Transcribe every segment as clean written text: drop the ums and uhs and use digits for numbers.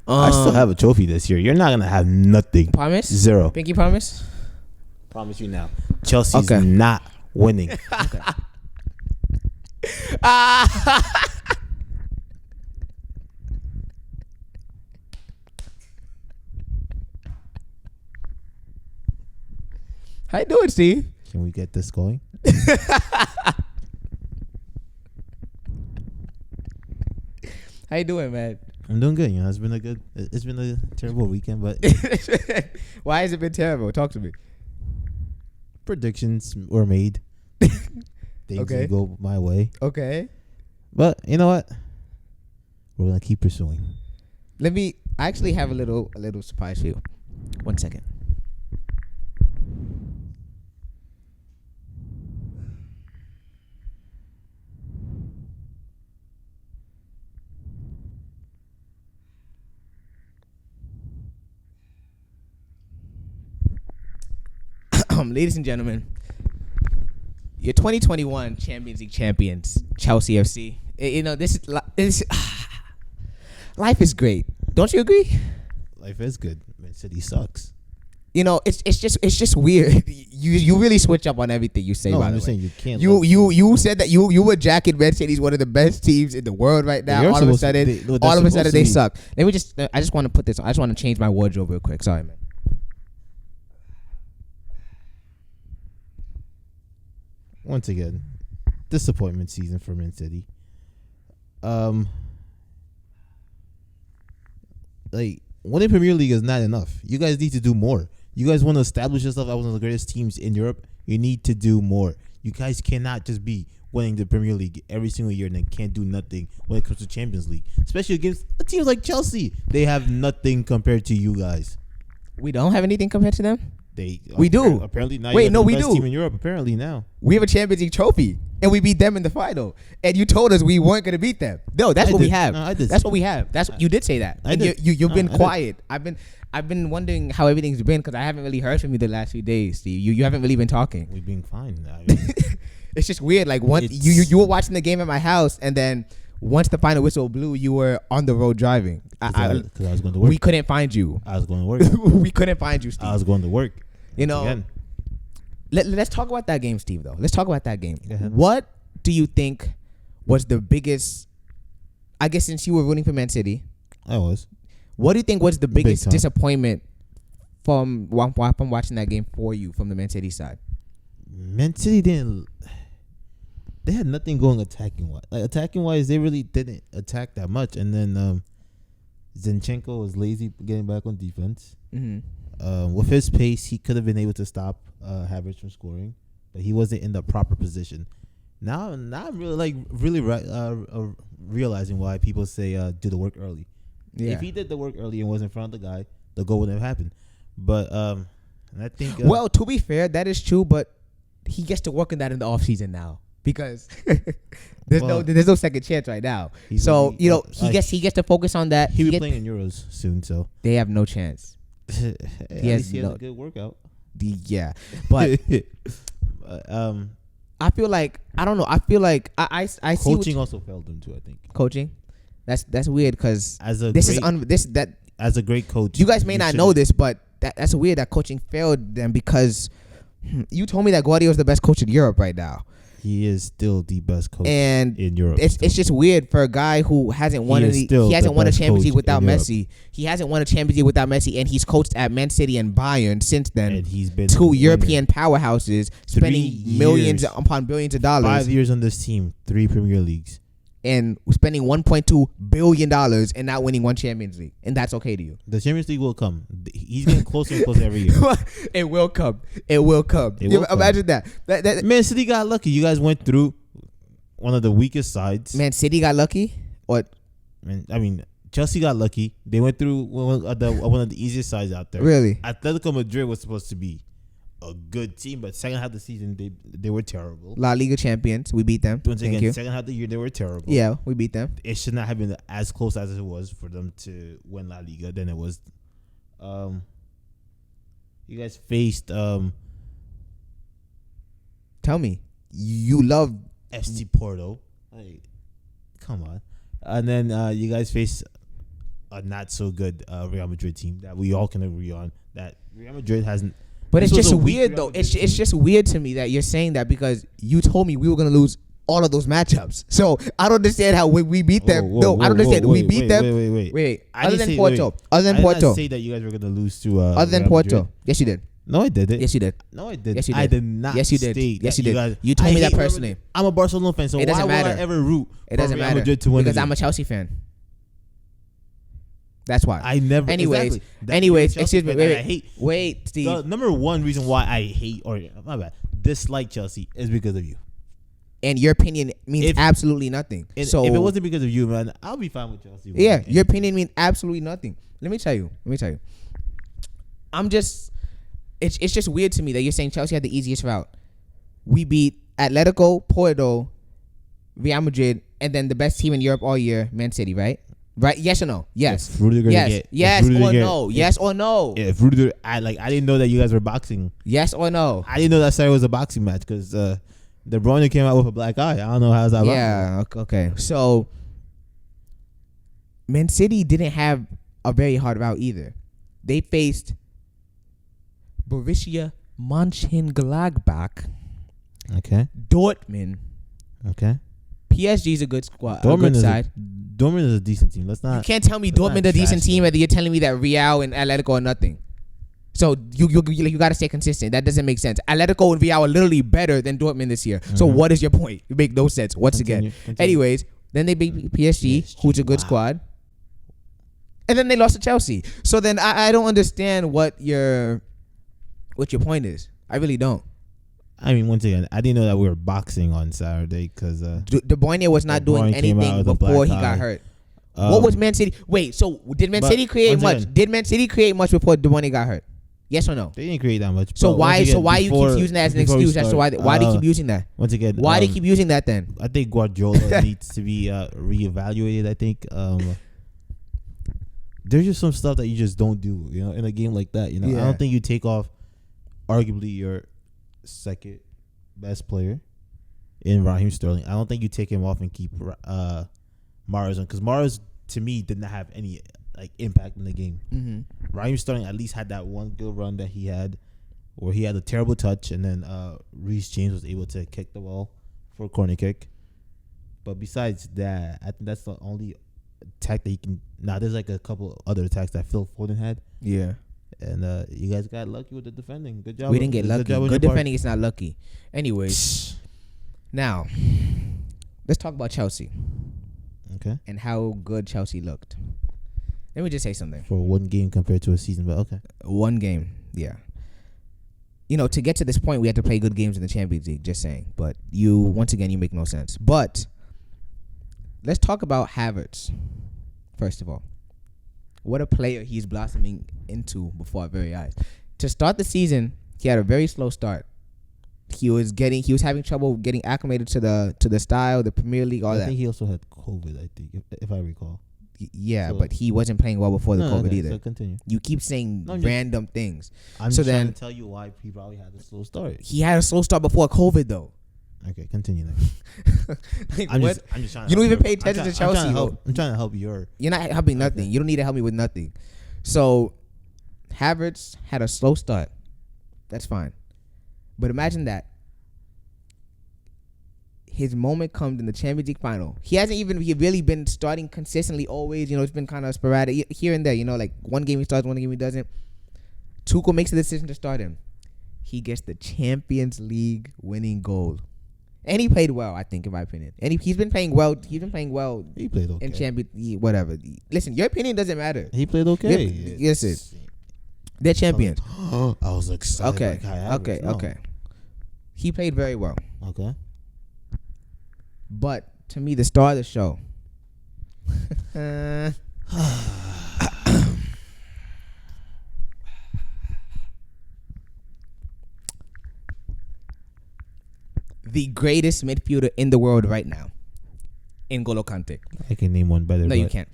I still have a trophy this year. You're not gonna have nothing. Promise? Zero. Pinky promise? Promise you now. Chelsea's not winning. Okay. How you doing, Steve? Can we get this going? How you doing, man? I'm doing good. It's been a terrible weekend, but Why has it been terrible? Talk to me. predictions were made. Things didn't go my way. Okay. But you know what? We're gonna keep pursuing. I actually have a little surprise for you. 1 second. Ladies and gentlemen, your 2021 Champions League champions, Chelsea FC. This is life is great. Don't you agree? Life is good. Man City sucks. It's just weird. You really switch up on everything you say. No, by I'm the just way. saying you can't. You said that you were jacking Man City's one of the best teams in the world right now. They're All of a supposed to- sudden, they- no, they're supposed to they be. suck. I just want to put this on. I just want to change my wardrobe real quick. Sorry, man. Once again, disappointment season for Man City. Like winning Premier League is not enough. You guys need to do more. You guys want to establish yourself as one of the greatest teams in Europe. You need to do more. You guys cannot just be winning the Premier League every single year and then can't do nothing when it comes to Champions League, especially against teams like Chelsea. They have nothing compared to you guys. We don't have anything compared to them. We do. Apparently now. Wait, no, we best do. team in Europe. Apparently now. We have a Champions League trophy, and we beat them in the final. And you told us we weren't going to beat them. No, that's what we have. No, I did. That's what we have. You did say that. I And did. You've been I did. quiet. I've been wondering how everything's been because I haven't really heard from you the last few days, Steve. You haven't really been talking. We've been fine. It's just weird. Like you were watching the game at my house, and then once the final whistle blew, you were on the road driving. Because I was going to work. We couldn't find you. I was going to work. We couldn't find you, Steve. I was going to work. Again. Let's talk about that game, Steve, though. Let's talk about that game. Go ahead. What do you think was the biggest, I guess since you were rooting for Man City, I was. what do you think was the biggest time. disappointment from watching that game for you from the Man City side? Man City they had nothing going attacking wise. Like attacking wise, they really didn't attack that much. And then Zinchenko was lazy getting back on defense. Mm-hmm. With his pace, he could have been able to stop Havertz from scoring, but he wasn't in the proper position. Now I'm really realizing why people say do the work early. Yeah. If he did the work early and was in front of the guy, the goal wouldn't have happened. But and I think well, to be fair, that is true, but he gets to work on that in the offseason now because there's no second chance right now. So he gets to focus on that. He'll be playing in Euros soon, so they have no chance. he has a good workout. Yeah, but I feel like I don't know. I feel like I see coaching also failed them too. I think coaching. That's weird because as a great coach, you guys may not know this, but that's weird that coaching failed them because you told me that Guardiola is the best coach in Europe right now. He is still the best coach in Europe. It's just weird for a guy who hasn't won a Champions League without Messi. He hasn't won a Champions League without Messi, and he's coached at Man City and Bayern since then. And he's been two European powerhouses, spending millions upon billions of dollars. 5 years on this team, 3 Premier Leagues, and spending $1.2 billion and not winning one Champions League, and that's okay to you. The Champions League will come. He's getting closer and closer every year. It will come. Imagine that. Man City got lucky. You guys went through one of the weakest sides. Man City got lucky? What? Chelsea got lucky. They went through one of the easiest sides out there. Really? Atletico Madrid was supposed to be a good team, but second half of the season they were terrible. La Liga champions, we beat them. Once again, second half of the year they were terrible. Yeah, we beat them. It should not have been as close as it was for them to win La Liga than it was. You guys faced tell me, you love FC Porto. Come on. And then you guys faced a not so good Real Madrid team that we all can agree on. That Real Madrid hasn't. But this it's was just a weak weird Real though. Madrid It's team. just weird to me that you're saying that because you told me we were gonna lose all of those matchups. So I don't understand how we beat them. I don't understand. We beat them. Wait. I Other didn't than say- Porto. wait. Other than I did Porto. not say that you guys were gonna lose to. Other than Real Porto. Madrid. Yes, you did. No, I didn't. Yes, you did. No, I didn't. Yes, you did. I did not. Yes, you did. state Yes, that you did. guys- You told I me that hate Real personally. Madrid. I'm a Barcelona fan, so It doesn't why matter. would I ever root It for doesn't Real matter Madrid to win? because the I'm a game? Chelsea fan. That's why. I never. Anyways, exactly. That- you're a Chelsea excuse me. fan that I Wait, hate. wait, Steve. The number one reason why I hate or my bad dislike Chelsea is because of you. And your opinion means If- absolutely nothing. And So if it wasn't because of you, man, I'll be fine with Chelsea. yeah, your opinion means absolutely nothing. Let me tell you. It's just weird to me that you're saying Chelsea had the easiest route. We beat Atletico, Porto, Real Madrid, and then the best team in Europe all year, Man City, right? Right? Yes or no? Yes. If Rudiger Yes. get- if Yes Rudiger or get- no? if- Yes or no? If Rudiger, I didn't know that you guys were boxing. Yes or no? I didn't know that Saturday was a boxing match because De Bruyne came out with a black eye. I don't know how's that. Yeah. Okay. So Man City didn't have a very hard route either. They faced Borussia Mönchengladbach, Okay. Dortmund. Okay. PSG is a good squad, a Dortmund good is side. Dortmund is a decent team. Let's You not. can't tell me let's not Dortmund a decent trash team, them. and you're telling me that Real and Atletico are nothing. So you got to stay consistent. That doesn't make sense. Atletico and Real are literally better than Dortmund this year. So what is your point? You make no sense once again. Continue. Anyways, then they beat PSG, who's a good wow. squad. And then they lost to Chelsea. So then I don't understand what your point is. I really don't. I mean, once again, I didn't know that we were boxing on Saturday because De Bruyne was not De Bruyne doing came out anything with a before he black got eye. hurt. What was Man City? Wait, so did Man But City create once much? again- Did Man City create much before De Bruyne got hurt? Yes or no? They didn't create that much. So But why? once So again, why you before- keep using that as an before we excuse? As to why? start, Why do you keep using that? Once again, Why do you keep using that then? I think Guardiola needs to be reevaluated. I think there's just some stuff that you just don't do, in a game like that. I Yeah. don't think you take off arguably your second best player in Raheem Sterling. I don't think you take him off and keep Mahrez on because Mahrez to me did not have any impact in the game. Mm-hmm. Raheem Sterling at least had that one good run that he had where he had a terrible touch and then Reece James was able to kick the ball for a corner kick. But besides that, I think that's the only attack that you can. Now there's a couple other attacks that Phil Foden had, Yeah, and you guys got lucky with the defending. Good job. we didn't get lucky. job on Good your part. defending is not lucky. Anyways, now let's talk about Chelsea Okay. and how good Chelsea looked. Let me just say something. For one game compared to a season, but okay. One game, yeah. To get to this point, we had to play good games in the Champions League. Just saying, but once again, you make no sense. But let's talk about Havertz. First of all, what a player he's blossoming into before our very eyes. To start the season, he had a very slow start. He was having trouble getting acclimated to the style, the Premier League, all I that. think he also had COVID. I think, if I recall. Yeah, So- but he wasn't playing well before the COVID okay, either. So continue. You keep saying No, I'm just- random things. I'm So just trying then- to tell you why he probably had a slow start. He had a slow start before COVID, though. Okay, continue. Then. Like, I'm what? just trying. To You don't even help pay your- attention I'm to trying- Chelsea, I'm trying to help your. You're not helping nothing. You don't need to help me with nothing. So, Havertz had a slow start. That's fine. But imagine that. His moment comes in the Champions League final. He hasn't even really been starting consistently always. It's been kind of sporadic here and there. One game he starts, one game he doesn't. Tuchel makes the decision to start him. He gets the Champions League winning goal. And he played well, I think, in my opinion. And he's been playing well. He's been playing well He played okay. in Champions, whatever. Listen, your opinion doesn't matter. He played okay. Yes, they're champions. I was excited. Okay, like Kai Havertz. No. okay. He played very well. Okay. But to me, the star of the show. The greatest midfielder in the world right now. N'Golo Kante. I can name one better. No, you but can't.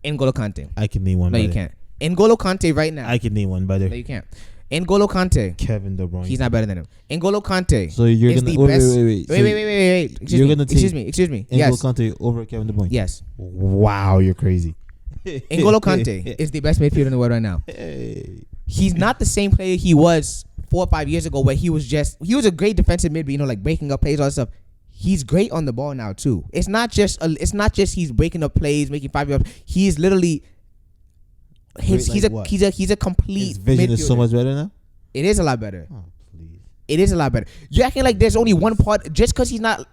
N'Golo Kante. I can name one No, better. you can't. N'Golo Kante right now. I can name one better. No, you can't. N'Golo Kante. Kevin De Bruyne. He's not better than him. N'Golo Kante. So you're is gonna the wait, best. wait. So Wait. you're gonna take Excuse me. N'Golo Yes. Kante over Kevin De Bruyne. Yes. Wow, you're crazy. N'Golo Kante is the best midfielder in the world right now. Hey. He's not the same player he was 4 or 5 years ago, where he was a great defensive mid, like breaking up plays, all that stuff. He's great on the ball now too. It's not just he's breaking up plays, making 5 yards. He's literally he's a complete. His vision midfielder. is so much better now. It is a lot better. Oh, please. It is a lot better. You're acting like there's only one part just because he's not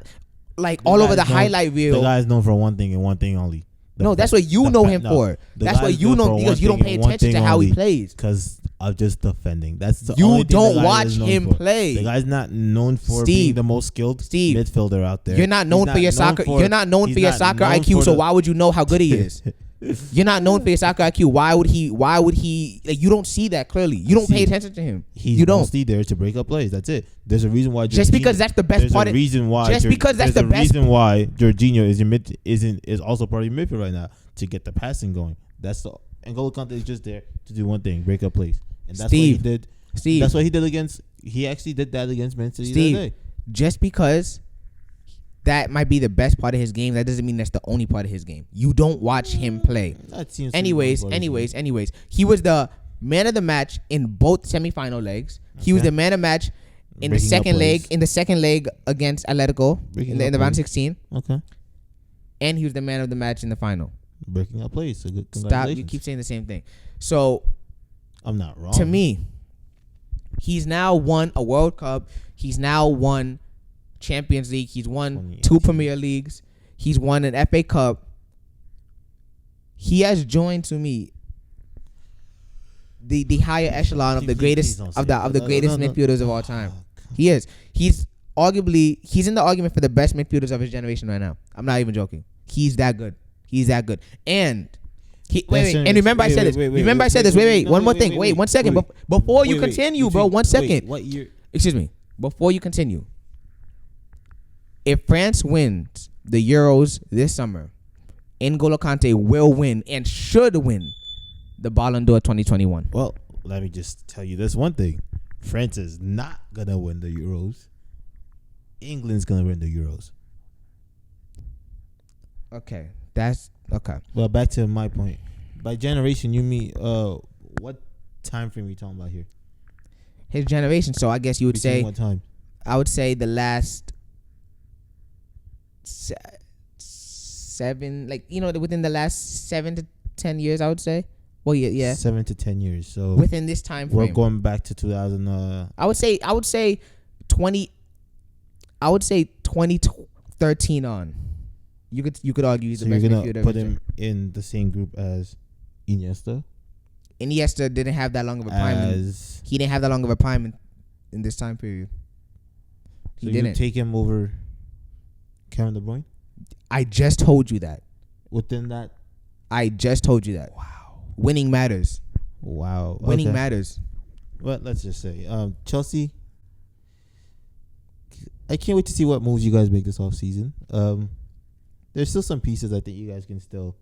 like all over the highlight reel. The guy's known for one thing and one thing only. No, that's what you know him for. That's what you know because you don't pay attention to how he plays. Because of just defending. That's the you only thing don't the guy watch is known him for. play. The guy's not known for being the most skilled midfielder out there. You're not known for your soccer. You're not known for your soccer IQ. So why would you know how good he is? You're not known for your soccer IQ. Why would he? Like, you don't see that clearly. You don't pay attention to him. He's mostly there to break up plays. That's it. There's a reason why. Just because that's the best part. There's a reason why. Just because that's the best. reason why Jorginho is also part of your midfield right now to get the passing going. That's the N'Golo Kante is just there to do one thing: break up plays, and that's what he did. Steve, that's what he did against. He actually did that against Man City the other day. Just because that might be the best part of his game, that doesn't mean that's the only part of his game. You don't watch him play. Anyways, he was the man of the match in both semifinal legs. Okay. He was the man of the match in the second leg. In the second leg against Atletico in the round 16. Okay. And he was the man of the match in the final. Breaking up plays. So good. Stop! You keep saying the same thing. So I'm not wrong. To me, he's now won a World Cup. He's now won Champions League. He's won 2 Premier Leagues. He's won an FA Cup. He has joined, to me, the higher echelon of the greatest midfielders of all time. He is. He's in the argument for the best midfielders of his generation right now. I'm not even joking. He's that good. And remember I said this. Remember I said this. Wait. One more thing. Wait, 1 second. Before you continue, bro. 1 second. What year? Excuse me. Before you continue. If France wins the Euros this summer, N'Golo Kante will win and should win the Ballon d'Or 2021. Well, let me just tell you this one thing. France is not going to win the Euros. England's going to win the Euros. Okay. That's okay. Well, back to my point. By generation, you mean what time frame are you talking about here? His generation. So I guess you would say what time? I would say the last 7, within the last 7 to 10 years, I would say. Well, yeah. 7 to 10 years. So within this time frame, we're going back to 2000. I would say 20. I would say 2013 on. You could argue he's the best midfielder. So you're gonna put him in the same group as Iniesta? Iniesta didn't have that long of a prime. He didn't have that long of a prime in this time period. He didn't. You take him over Kevin De Bruyne? I just told you that. Within that? I just told you that. Wow. Winning matters. Wow. Winning matters. Well, let's just say Chelsea. I can't wait to see what moves you guys make this offseason. There's still some pieces I think you guys can still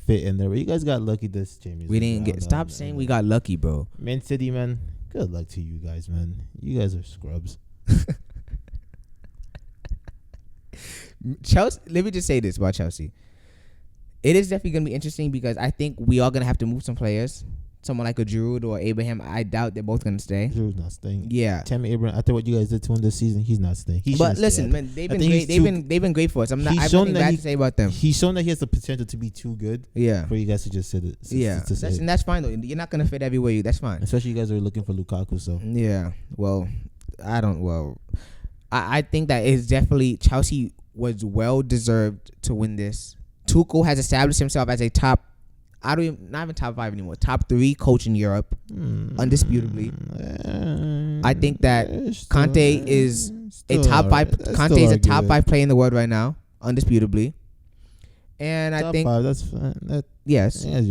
fit in there. But you guys got lucky this Champions League. We didn't get. Stop saying we got lucky, bro. Man City, man. Good luck to you guys, man. You guys are scrubs. Chelsea. Let me just say this about Chelsea. It is definitely gonna be interesting because I think we are gonna have to move some players. Someone like a Giroud or Abraham, I doubt they're both gonna stay. Giroud's not staying. Yeah, Tammy Abraham. After what you guys did to him this season, he's not staying. But listen, man, they've been great. They've been great for us. I have nothing bad to say about them. He's shown that he has the potential to be too good. Yeah, for you guys to just sit it. And that's fine though. You're not gonna fit everywhere. That's fine. Especially you guys are looking for Lukaku. So yeah. Well, I think that it's definitely Chelsea was well deserved to win this. Tuchel has established himself as a top. Not even top 5 anymore. Top 3 coach in Europe, undisputably. I think that Conte is a top 5. Conte is a top 5 player in the world right now, undisputably. And I think top 5. That's fine. Yes. I guess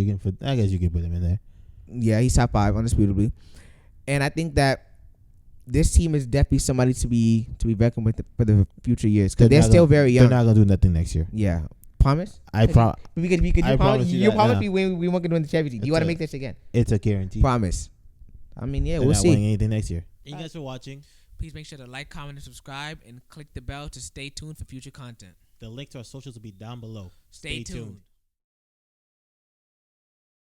you can put him in there. Yeah, he's top 5, undisputably. And I think that this team is definitely somebody to be reckoned with for the future years because they're still very young. They're not gonna do nothing next year. Yeah. Promise? I promise. You promise me we won't get to win the Champions League. Do you want to make this again? It's a guarantee. Promise. I mean, yeah, we'll see. They're not winning anything next year. Thank you guys for watching. Please make sure to like, comment, and subscribe, and click the bell to stay tuned for future content. The link to our socials will be down below. Stay tuned.